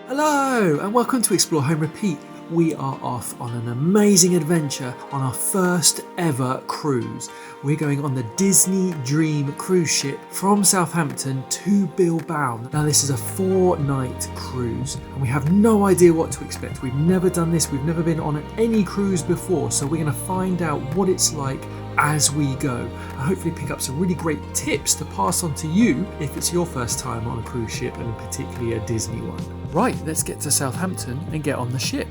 Hello and welcome to Explore Home Repeat. We are off on an amazing adventure on our first ever cruise. We're going on the Disney Dream cruise ship from Southampton to Bilbao. Now this is a 4-night cruise and we have no idea what to expect. We've never done this, we've never been on any cruise before, so we're going to find out what it's like as we go and hopefully pick up some really great tips to pass on to you if it's your first time on a cruise ship and particularly a Disney one. Right, let's get to Southampton and get on the ship.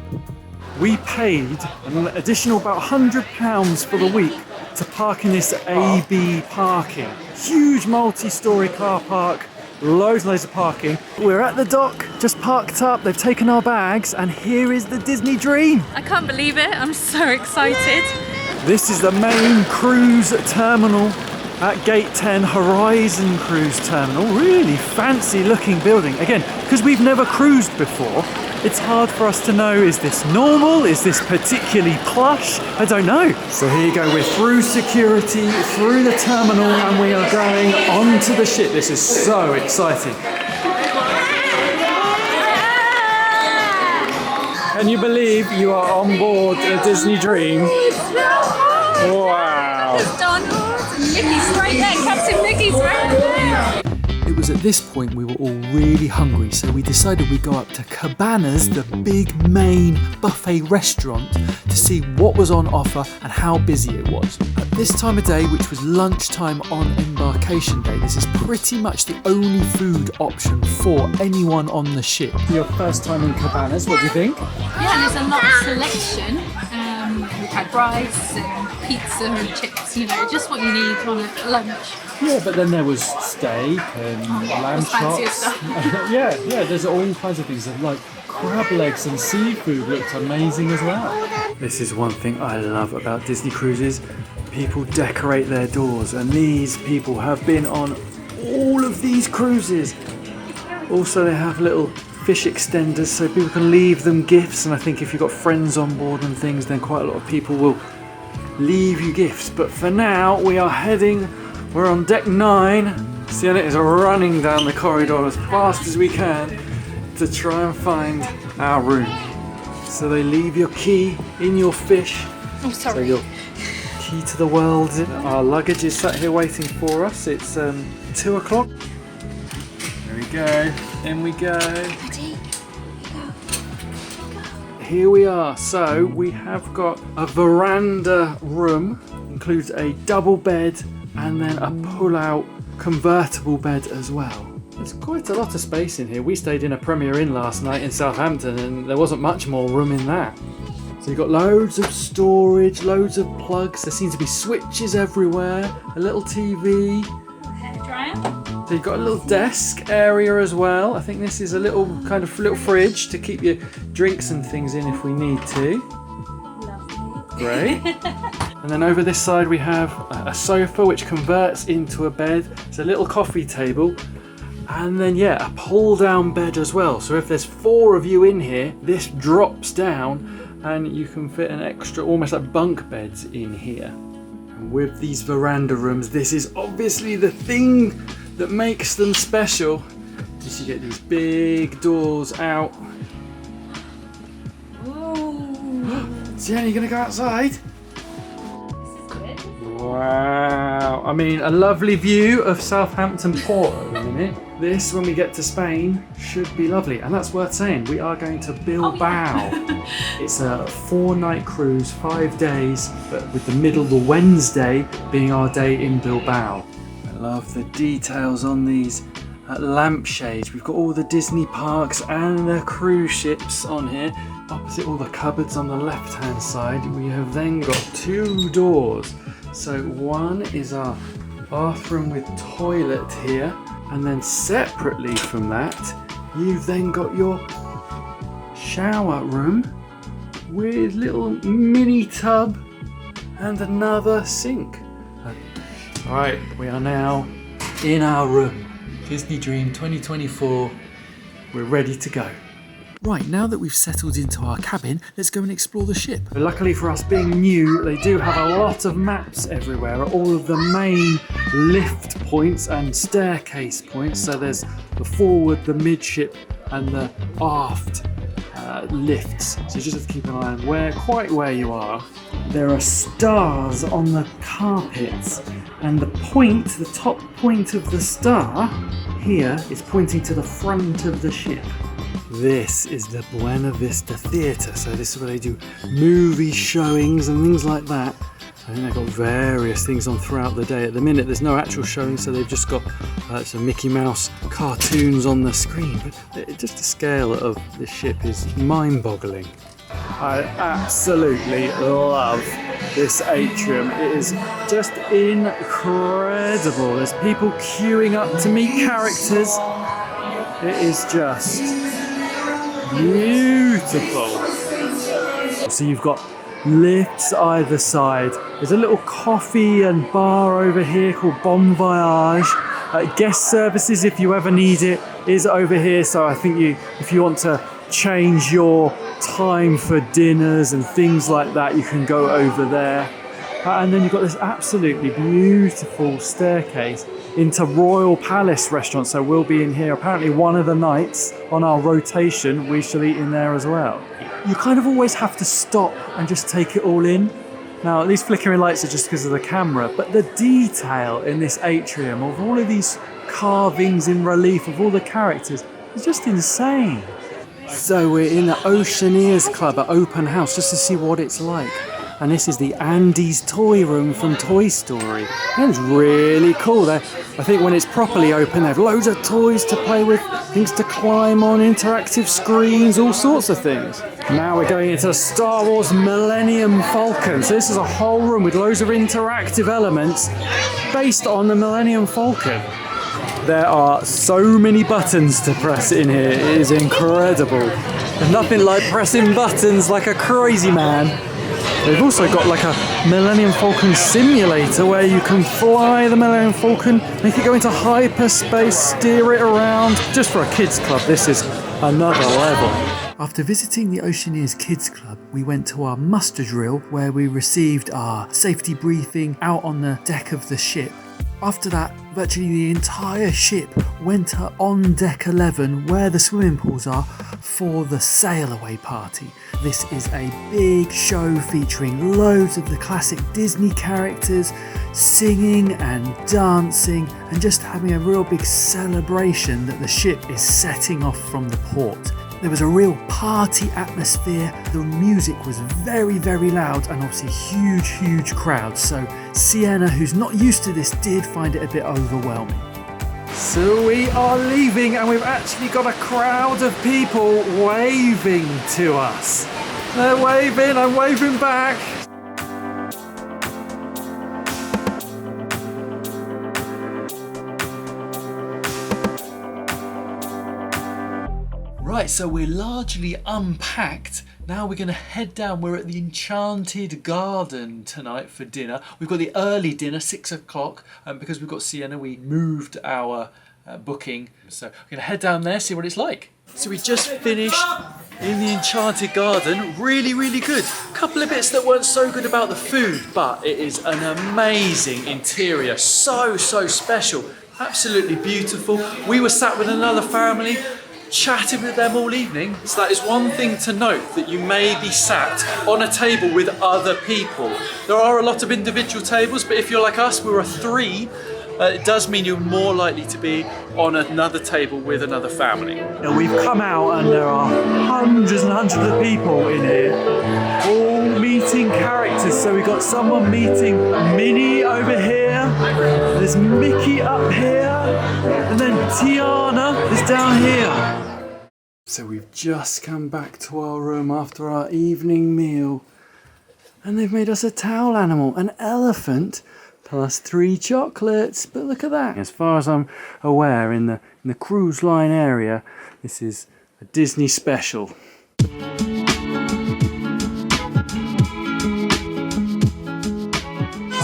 We paid an additional about £100 for the week to park in this AB parking. Huge multi-storey car park, loads and loads of parking. We're at the dock, just parked up, they've taken our bags, and here is the Disney Dream. I can't believe it, I'm so excited. This is the main cruise terminal at Gate 10 Horizon Cruise Terminal. Really fancy looking building. Again, because we've never cruised before, it's hard for us to know, is this normal? Is this particularly plush? I don't know. So here you go, we're through security, through the terminal, and we are going onto the ship. This is so exciting. Can you believe you are on board a Disney Dream? Wow. Donald and Mickey's right there, Captain Mickey's right there. It was at this point we were all really hungry, so we decided we'd go up to Cabanas, the big main buffet restaurant, to see what was on offer and how busy it was. At this time of day, which was lunchtime on embarkation day, this is pretty much the only food option for anyone on the ship. Your first time in Cabanas, what do you think? Yeah, and there's a lot of selection. We've had rice and pizza and chips, you know, just what you need on a lunch. Yeah, but then there was steak and lamb chops. yeah, there's all kinds of things. Like crab legs and seafood looked amazing as well. This is one thing I love about Disney cruises. People decorate their doors, and these people have been on all of these cruises. Also, they have little fish extenders so people can leave them gifts, and I think if you've got friends on board and things, then quite a lot of people will leave you gifts. But for now, we're on deck 9. Sienna is running down the corridor as fast as we can to try and find our room. So they leave your key in your fish. Oh, sorry. So your key to the world. Our luggage is sat here waiting for us. It's 2 o'clock. There we go. In we go. Here we are. So we have got a veranda room. Includes a double bed and then a pull-out convertible bed as well. There's quite a lot of space in here. We stayed in a Premier Inn last night in Southampton and there wasn't much more room in that. So you've got loads of storage, loads of plugs. There seems to be switches everywhere, a little TV. Hairdryer. So you've got a little desk area as well. I think this is a little fridge to keep your drinks and things in if we need to. Lovely. Great. And then over this side we have a sofa which converts into a bed. It's a little coffee table. And then a pull down bed as well. So if there's 4 of you in here, this drops down and you can fit an extra, almost like bunk beds in here. And with these veranda rooms, this is obviously the thing that makes them special. Is you get these big doors out. Sienna, you gonna go outside? Wow, I mean a lovely view of Southampton Port at the minute. This, when we get to Spain, should be lovely. And that's worth saying, we are going to Bilbao. It's a 4-night cruise, 5 days, but with the Wednesday being our day in Bilbao. I love the details on these lampshades. We've got all the Disney parks and the cruise ships on here. Opposite all the cupboards on the left hand side, we have then got 2 doors. So one is our bathroom with toilet here, and then separately from that, you've then got your shower room with little mini tub and another sink. Right, we are now in our room. Disney Dream 2024, we're ready to go. Right, now that we've settled into our cabin, let's go and explore the ship. Luckily for us being new, they do have a lot of maps everywhere at all of the main lift points and staircase points. So there's the forward, the midship and the aft lifts. So you just have to keep an eye on quite where you are. There are stars on the carpets, and the top point of the star here is pointing to the front of the ship. This is the Buena Vista Theatre, so this is where they do movie showings and things like that. I think they've got various things on throughout the day. At the minute there's no actual showing, so they've just got some Mickey Mouse cartoons on the screen. But just the scale of this ship is mind-boggling. I absolutely love this atrium. It is just incredible. There's people queuing up to meet characters. It is just beautiful. So you've got lifts either side. There's a little coffee and bar over here called Bon Voyage. Guest services, if you ever need it, is over here. So I think if you want to change your time for dinners and things like that, you can go over there. And then you've got this absolutely beautiful staircase into Royal Palace restaurant. So we'll be in here apparently one of the nights on our rotation. We shall eat in there as well. You kind of always have to stop and just take it all in. Now these flickering lights are just because of the camera, but the detail in this atrium of all of these carvings in relief of all the characters is just insane. So we're in the Oceaneers Club at open house just to see what it's like. And this is the Andy's toy room from Toy Story. And it's really cool. I think when it's properly open, they have loads of toys to play with, things to climb on, interactive screens, all sorts of things. Now we're going into Star Wars Millennium Falcon. So this is a whole room with loads of interactive elements based on the Millennium Falcon. There are so many buttons to press in here. It is incredible. There's nothing like pressing buttons like a crazy man. They've also got like a Millennium Falcon simulator where you can fly the Millennium Falcon, make it go into hyperspace, steer it around. Just for a kids club, this is another level. After visiting the Oceaneers Kids Club, we went to our muster drill where we received our safety briefing out on the deck of the ship. After that, virtually the entire ship went up on deck 11 where the swimming pools are for the sail away party. This is a big show featuring loads of the classic Disney characters singing and dancing and just having a real big celebration that the ship is setting off from the port. There was a real party atmosphere, the music was very, very loud and obviously huge crowds, so Sienna, who's not used to this, did find it a bit overwhelming. So we are leaving and we've actually got a crowd of people waving to us. They're waving, I'm waving back. Right, so we're largely unpacked. Now we're going to head down. We're at the Enchanted Garden tonight for dinner. We've got the early dinner, 6 o'clock. Because we've got Sienna, we moved our booking. So we're going to head down there, see what it's like. So we just finished in the Enchanted Garden. Really, really good. A couple of bits that weren't so good about the food, but it is an amazing interior. So special. Absolutely beautiful. We were sat with another family, chatted with them all evening. So that is one thing to note, that you may be sat on a table with other people. There are a lot of individual tables, but if you're like us, we're a 3, it does mean you're more likely to be on another table with another family. Now we've come out and there are hundreds and hundreds of people in here, all meeting characters. So we've got someone meeting Minnie over here, there's Mickey up here, and then Tiana is down here. So we've just come back to our room after our evening meal and they've made us a towel animal, an elephant, plus 3 chocolates. But look at that. As far as I'm aware, in the cruise line area, this is a Disney special.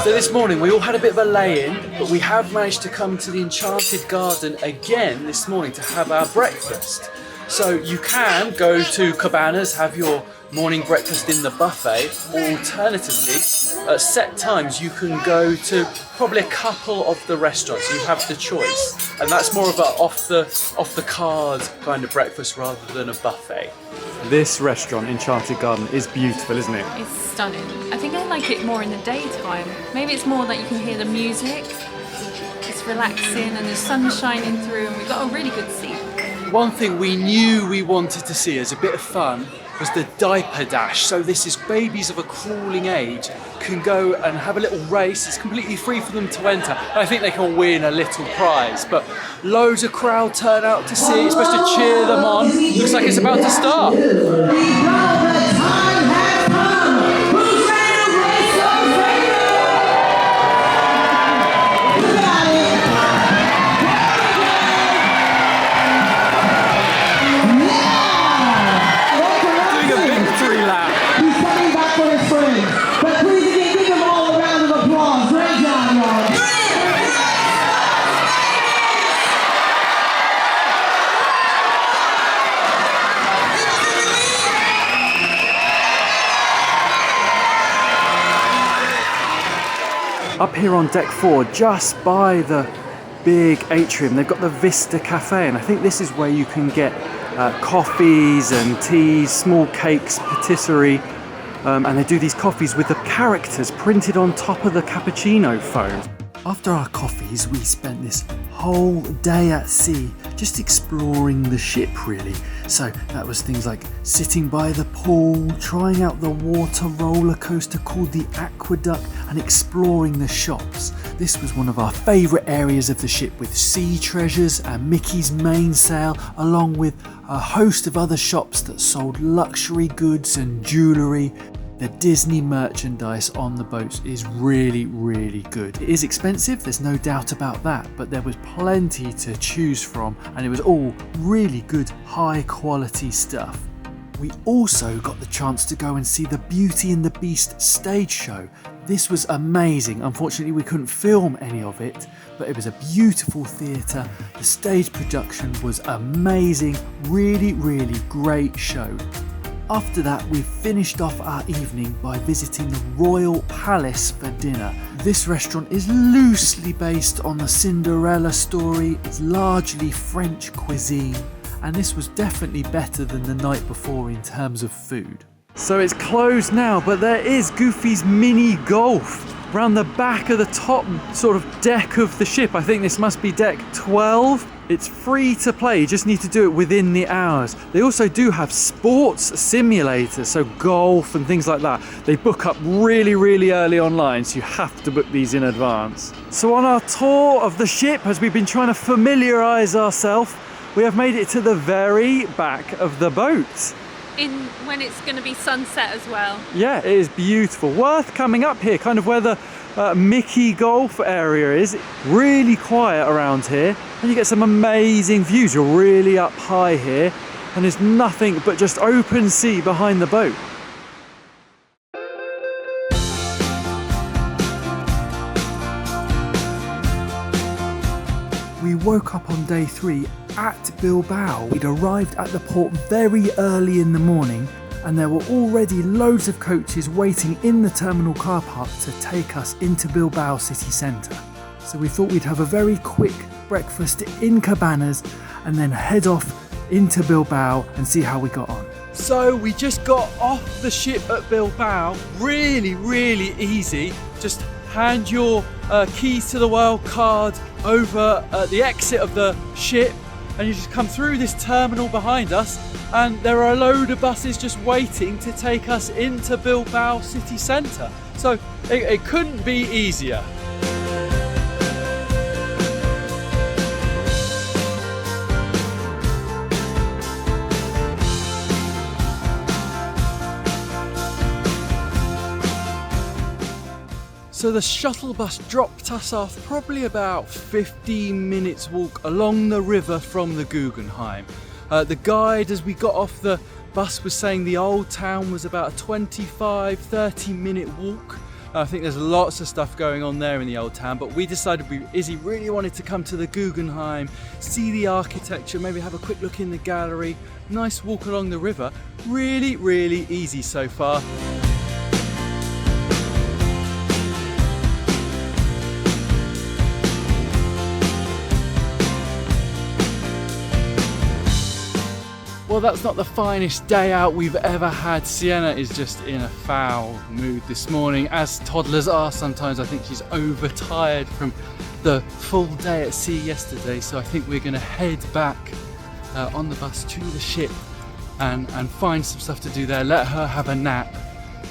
So this morning we all had a bit of a lay-in, but we have managed to come to the Enchanted Garden again this morning to have our breakfast. So you can go to Cabanas, have your morning breakfast in the buffet, or alternatively, at set times you can go to probably a couple of the restaurants. You have the choice. and that's more of a off the card kind of breakfast rather than a buffet. This restaurant, Enchanted Garden, is beautiful, isn't it? It's stunning. I think I like it more in the daytime. Maybe it's more that you can hear the music. It's relaxing and the sun's shining through and we've got a really good seat. One thing we knew we wanted to see as a bit of fun was the Diaper Dash. So this is babies of a crawling age can go and have a little race. It's completely free for them to enter. I think they can win a little prize, but loads of crowd turn out to see. It's supposed to cheer them on. Looks like it's about to start. Up here on deck 4, just by the big atrium, they've got the Vista Cafe, and I think this is where you can get coffees and teas, small cakes, patisserie, and they do these coffees with the characters printed on top of the cappuccino foam. After our coffees, we spent this whole day at sea just exploring the ship, really. So that was things like sitting by the pool, trying out the water roller coaster called the Aqueduct, and exploring the shops. This was one of our favourite areas of the ship, with sea treasures and Mickey's mainsail, along with a host of other shops that sold luxury goods and jewellery. The Disney merchandise on the boats is really, really good. It is expensive, there's no doubt about that, but there was plenty to choose from, and it was all really good, high quality stuff. We also got the chance to go and see the Beauty and the Beast stage show. This was amazing. Unfortunately, we couldn't film any of it, but it was a beautiful theatre. The stage production was amazing. Really, really great show. After that, we finished off our evening by visiting the Royal Palace for dinner. This restaurant is loosely based on the Cinderella story. It's largely French cuisine, and this was definitely better than the night before in terms of food. So it's closed now, but there is Goofy's mini golf around the back of the top sort of deck of the ship. I think this must be deck 12. It's free to play, you just need to do it within the hours. They also do have sports simulators, so golf and things like that. They book up really, really early online, so you have to book these in advance. So on our tour of the ship, as we've been trying to familiarise ourselves, we have made it to the very back of the boat. When it's going to be sunset as well. Yeah, it is beautiful. Worth coming up here, kind of where the Mickey golf area is. Really quiet around here, and you get some amazing views. You're really up high here, and there's nothing but just open sea behind the boat. We woke up on day 3 at Bilbao. We'd arrived at the port very early in the morning, and there were already loads of coaches waiting in the terminal car park to take us into Bilbao city centre. So we thought we'd have a very quick breakfast in Cabanas and then head off into Bilbao and see how we got on. So we just got off the ship at Bilbao. Really, really easy. Just hand your keys to the world card over at the exit of the ship, and you just come through this terminal behind us, and there are a load of buses just waiting to take us into Bilbao city centre. So it couldn't be easier. So the shuttle bus dropped us off probably about 15 minutes walk along the river from the Guggenheim. The guide, as we got off the bus, was saying the old town was about a 25-30 minute walk. I think there's lots of stuff going on there in the old town, but we decided Izzy really wanted to come to the Guggenheim, see the architecture, maybe have a quick look in the gallery. Nice walk along the river. Really, really easy so far. that's not the finest day out we've ever had. Sienna is just in a foul mood this morning, as toddlers are sometimes. I think she's overtired from the full day at sea yesterday, so I think we're going to head back on the bus to the ship and find some stuff to do there, let her have a nap.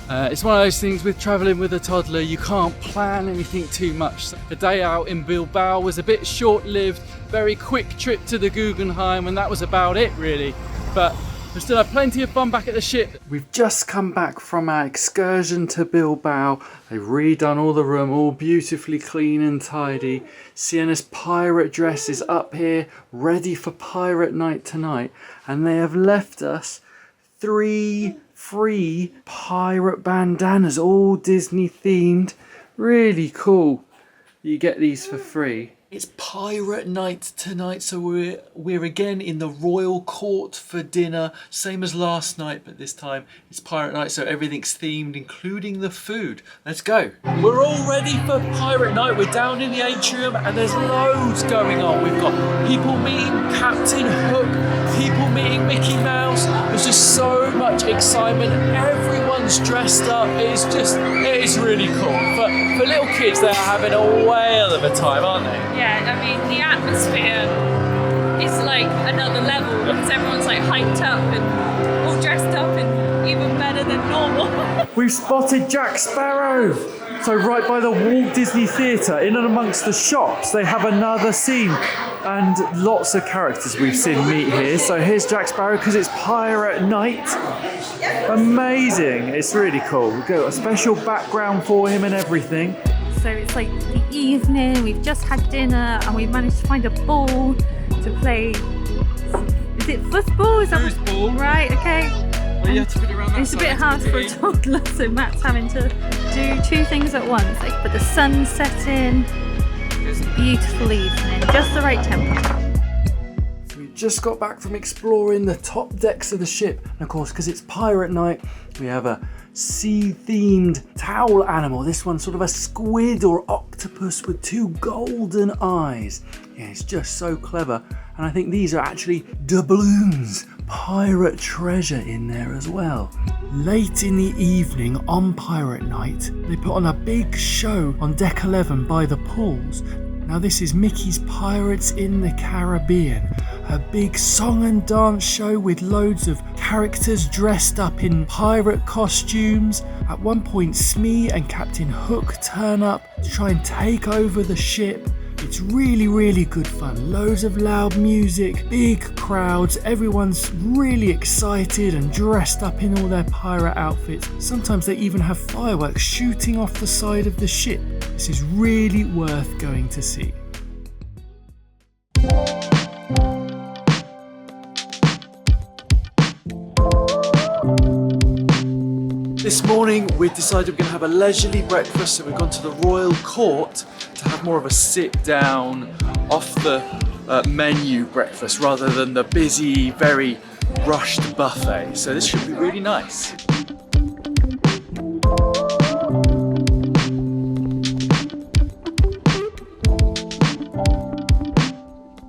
It's one of those things with travelling with a toddler, you can't plan anything too much. So the day out in Bilbao was a bit short-lived, very quick trip to the Guggenheim, and that was about it really. But we still had plenty of fun back at the ship. We've just come back from our excursion to Bilbao. They've redone all the room, all beautifully clean and tidy. Sienna's pirate dress is up here, ready for pirate night tonight. And they have left us 3 free pirate bandanas, all Disney themed. Really cool. You get these for free. It's pirate night tonight, so we're again in the royal court for dinner, same as last night, but this time it's pirate night, so everything's themed, including the food. Let's go. We're all ready for pirate night. We're down in the atrium and there's loads going on. We've got people meeting Captain Hook, people meeting Mickey Mouse. There's just so much excitement. Everyone's dressed up. It is really cool. For little kids, they're having a whale of a time, aren't they? Yeah, I mean, the atmosphere is like another level because everyone's like hyped up and all dressed up and even better than normal. We've spotted Jack Sparrow. So right by the Walt Disney Theatre, in and amongst the shops, they have another scene. And lots of characters we've seen meet here. So here's Jack Sparrow because it's pirate night. Amazing. It's really cool. We've got a special background for him and everything. So it's like the evening, we've just had dinner and we've managed to find a ball to play. Is it football? Is that Foosball. Right, okay. Well, you have to put it around that it's a side bit hard for a toddler, so Matt's having to do 2 things at once. Like put the sun setting. It's a beautiful evening, just the right temperature. So we just got back from exploring the top decks of the ship. And of course, because it's pirate night, we have a sea-themed towel animal. This one's sort of a squid or octopus with 2 golden eyes. Yeah, it's just so clever. And I think these are actually doubloons, pirate treasure in there as well. Late in the evening on pirate night, they put on a big show on deck 11 by the pools. Now this is Mickey's Pirates in the Caribbean, a big song and dance show with loads of characters dressed up in pirate costumes. At one point, Smee and Captain Hook turn up to try and take over the ship. It's really, really good fun. Loads of loud music, big crowds, everyone's really excited and dressed up in all their pirate outfits. Sometimes they even have fireworks shooting off the side of the ship. This is really worth going to see. This morning we've decided we're going to have a leisurely breakfast, so we've gone to the Royal Court to have more of a sit down, off the menu breakfast rather than the busy, very rushed buffet. So this should be really nice.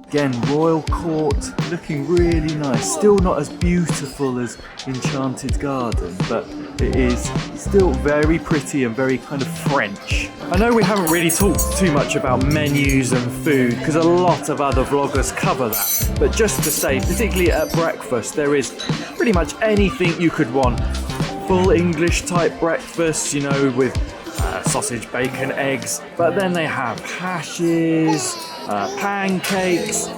Again, Royal Court, looking really nice. Still not as beautiful as Enchanted Garden, but it is still very pretty and very kind of French. I know we haven't really talked too much about menus and food because a lot of other vloggers cover that. But just to say, particularly at breakfast, there is pretty much anything you could want. Full English type breakfast, you know, with sausage, bacon, eggs. But then they have hashes, pancakes,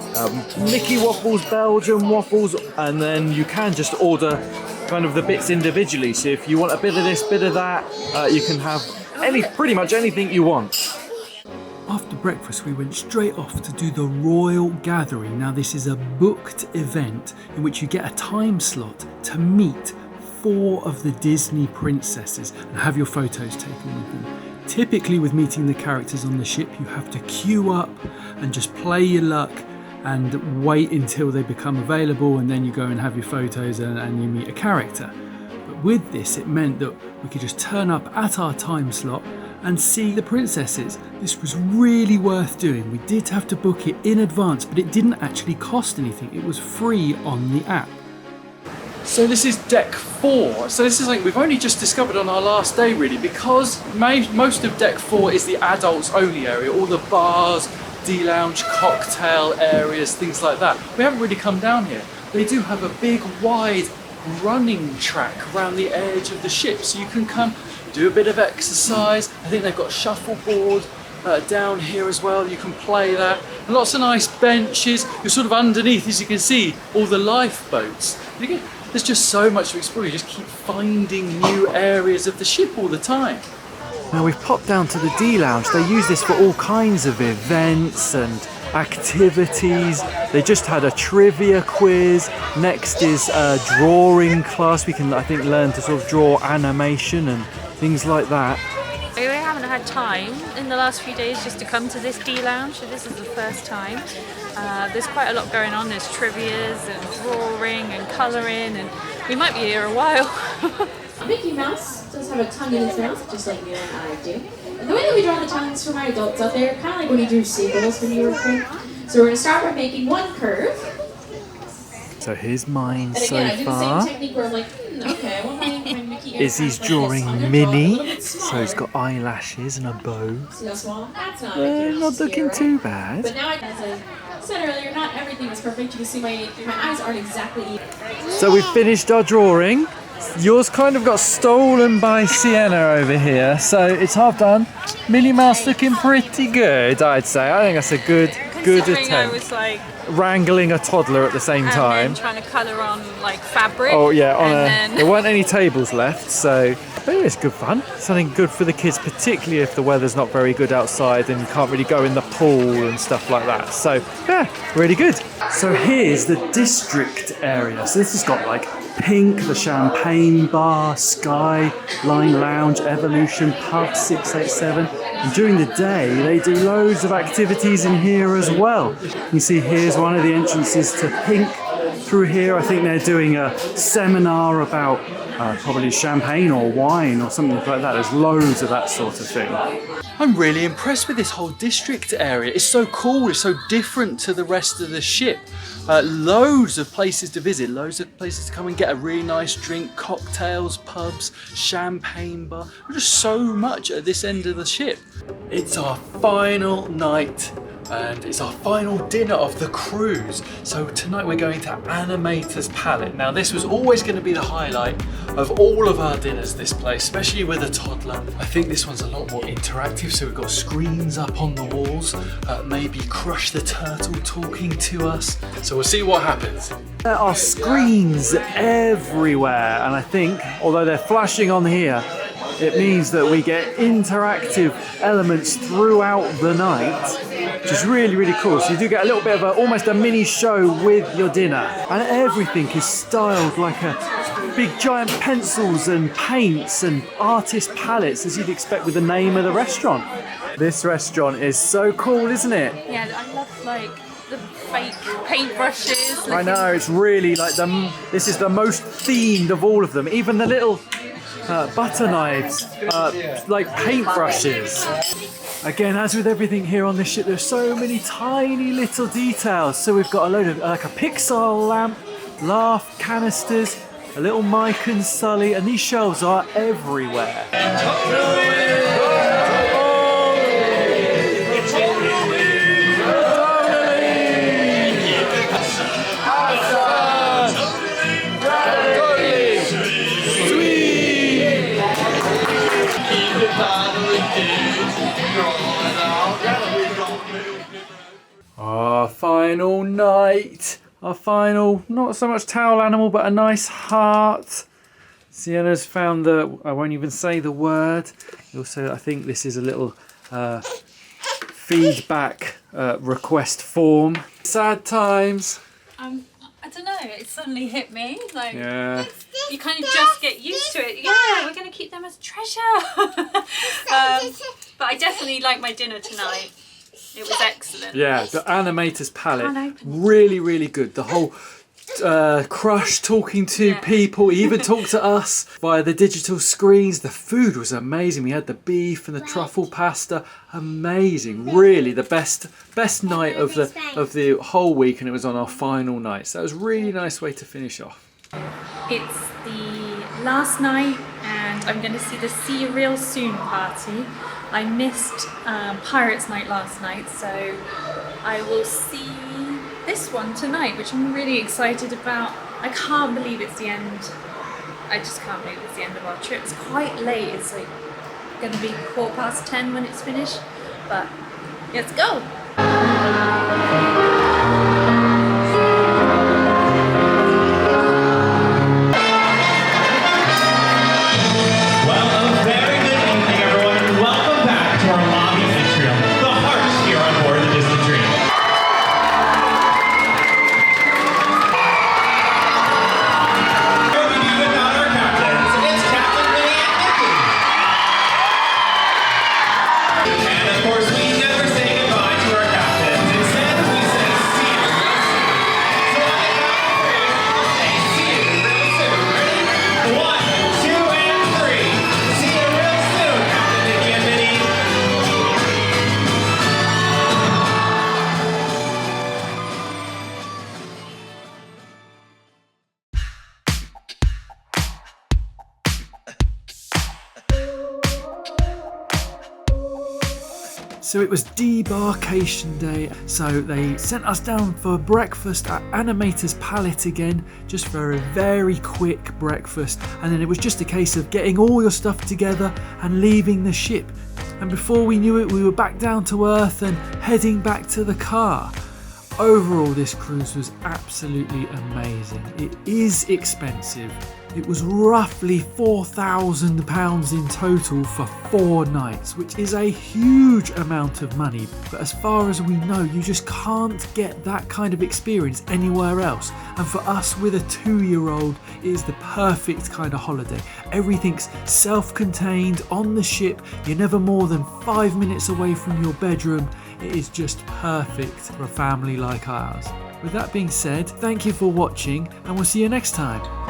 Mickey waffles, Belgian waffles, and then you can just order kind of the bits individually. So if you want a bit of this, bit of that, you can have pretty much anything you want. After breakfast, we went straight off to do the Royal Gathering. Now this is a booked event in which you get a time slot to meet 4 of the Disney princesses and have your photos taken with them. Typically with meeting the characters on the ship, you have to queue up and just play your luck and wait until they become available, and then you go and have your photos and you meet a character. But with this, it meant that we could just turn up at our time slot and see the princesses. This was really worth doing. We did have to book it in advance, but it didn't actually cost anything. It was free on the app. So this is deck 4. So this is something we've only just discovered on our last day really, because most of deck 4 is the adults only area, all the bars, D-lounge, cocktail areas, things like that. We haven't really come down here. They do have a big wide running track around the edge of the ship, so you can come do a bit of exercise. I think they've got shuffleboard down here as well, you can play that. And lots of nice benches. You're sort of underneath, as you can see, all the lifeboats. There's just so much to explore. You just keep finding new areas of the ship all the time. Now we've popped down to the D-lounge. They use this for all kinds of events and activities. They just had a trivia quiz. Next is a drawing class. We can, I think, learn to sort of draw animation and things like that. We haven't had time in the last few days just to come to this D-lounge, so this is the first time. There's quite a lot going on. There's trivias and drawing and colouring, and we might be here a while. Mickey Mouse does have a tongue in his mouth, just like you and I do. And the way that we draw the tongues for my adults out there, kind of like when you drew seagulls when you were a kid. So we're going to start by making one curve. So here's mine and again, so I do far. the same technique where I'm like, okay, I want my Mickey Is he's drawing Minnie, so he's got eyelashes and a bow. See how small? That's not Not looking too bad. But now, as I said earlier, not everything is perfect. You can see my eyes aren't exactly even. So we've finished our drawing. Yours kind of got stolen by Sienna over here, so it's half done. Minnie Mouse looking pretty good, I'd say. I think that's a good Considering attempt. I was like Wrangling a toddler at the same time. and then trying to colour on like fabric. Oh yeah, and there weren't any tables left, so but yeah, it's good fun. Something good for the kids, particularly if the weather's not very good outside and you can't really go in the pool and stuff like that. So yeah, really good. So here's the district area. So this has got like Pink, the Champagne Bar, Skyline Lounge, Evolution, Pub 687. And during the day, they do loads of activities in here as well. You see here's one of the entrances to Pink. Through here, I think they're doing a seminar about probably champagne or wine or something like that. There's loads of that sort of thing. I'm really impressed with this whole district area. It's so cool, it's so different to the rest of the ship. Loads of places to visit, loads of places to come and get a really nice drink, cocktails, pubs, champagne bar. There's just so much at this end of the ship. It's our final night and it's our final dinner of the cruise. So tonight we're going to Animator's Palate. Now this was always going to be the highlight of all of our dinners, this place, especially with a toddler. I think this one's a lot more interactive, so we've got screens up on the walls, maybe Crush the Turtle talking to us. So we'll see what happens. There are screens everywhere, and I think, although they're flashing on here, it means that we get interactive elements throughout the night, which is really, really cool. So you do get a little bit of almost a mini show with your dinner. And everything is styled like a big giant pencils and paints and artist palettes, as you'd expect with the name of the restaurant. This restaurant is so cool, isn't it? Yeah, I love like the fake paintbrushes. I know, it's really like this is the most themed of all of them. Even the little butter knives, like paintbrushes. Again, as with everything here on this ship, there's so many tiny little details. So we've got a load of like a Pixar lamp, laugh canisters, a little Mike and Sully, and these shelves are everywhere. Our final night, our final, not so much towel animal, but a nice heart. Sienna's found the, I won't even say the word. Also, I think this is a little feedback request form. Sad times. I don't know, it suddenly hit me. Like, yeah. You kind of just get used to it. Yeah, we're going to keep them as treasure. But I definitely like my dinner tonight. It was excellent. Yeah, the Animator's Palate, really, really good. The whole Crush talking to people, he even talked to us via the digital screens. The food was amazing. We had the beef and the truffle pasta, amazing. Really, the best night of the whole week, and it was on our final night. So that was a really nice way to finish off. It's the last night and I'm going to see the See You Real Soon party. I missed Pirates Night last night, so I will see this one tonight, which I'm really excited about. I can't believe it's the end. I just can't believe it's the end of our trip. It's quite late. It's like going to be 10:15 when it's finished, but let's go. So it was Debarkation Day, so they sent us down for breakfast at Animator's Palate again, just for a very quick breakfast, and then it was just a case of getting all your stuff together and leaving the ship. And before we knew it, we were back down to earth and heading back to the car. Overall, this cruise was absolutely amazing. It is expensive. It was roughly £4,000 in total for 4 nights, which is a huge amount of money. But as far as we know, you just can't get that kind of experience anywhere else. And for us with a 2-year-old, it is the perfect kind of holiday. Everything's self-contained on the ship. You're never more than 5 minutes away from your bedroom. It is just perfect for a family like ours. With that being said, thank you for watching, and we'll see you next time.